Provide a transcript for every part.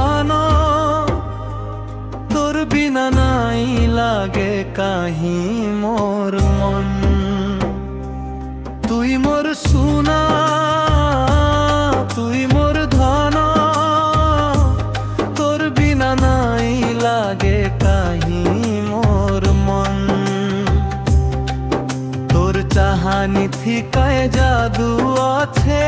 ধন তোর বিনা নাই লাগে কাহি মোর মন। তুই মোর সোনা তুই মোর ধন তোর বিনা নাই লাগে কাহি মোর মন। তোর চাহানি থিকায় জাদু আছে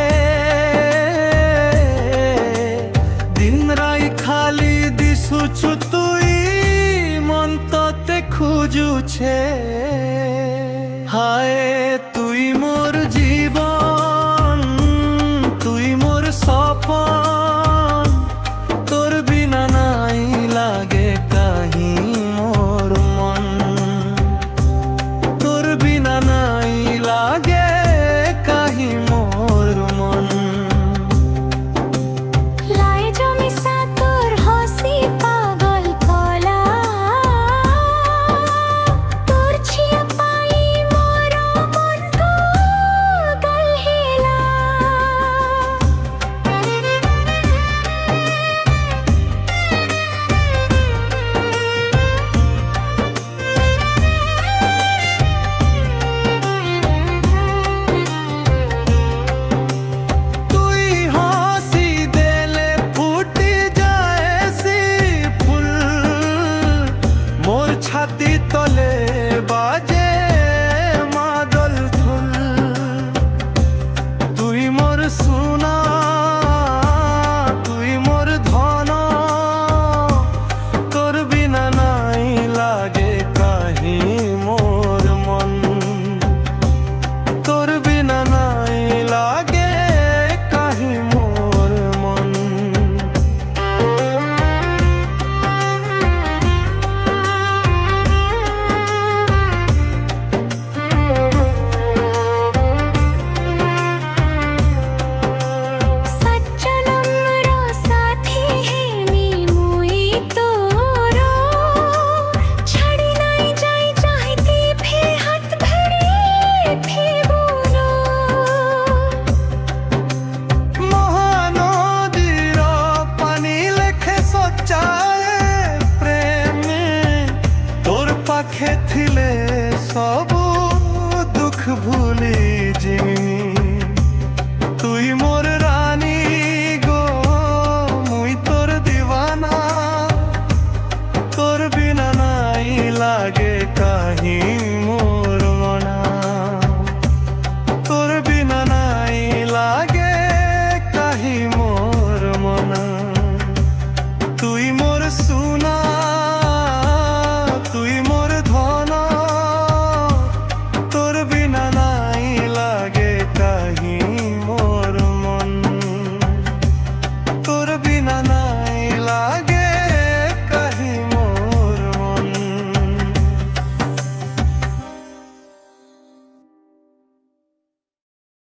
দিন রাই খালি দিশুছু তুই মন তোতে খুঁজুছে। হায় তুই মোর জীবন তুই মোর সপন তোর বিনা নাই লাগে কাহি মোর মন। তোর বিনা নাই লাগে কাহি মোর মন। লাই জমি সাতর হসি পাগল কলা তোর ছিয়া পাই মোর মন পাগল হেলা। তুই হাসি দেলে ফুটি যায় সি ফুল মোর ছাতি তলে বাজে মাদল ফুল। তুই মোর সোনা তুই মোর ধন তোর বিনা নাই লাগে কাহি মোর মন। তোর বিনা নাই লাগে কাহি মোর মন। सज्जनम्र साथी हेमी मुई तोरो छाड़ी नाई जाई चाहती फे हाथ धरे फे बोलो। মহানদীর পানি লেখে সচ্চায় প্রেমে তোর পাখে থিলে সব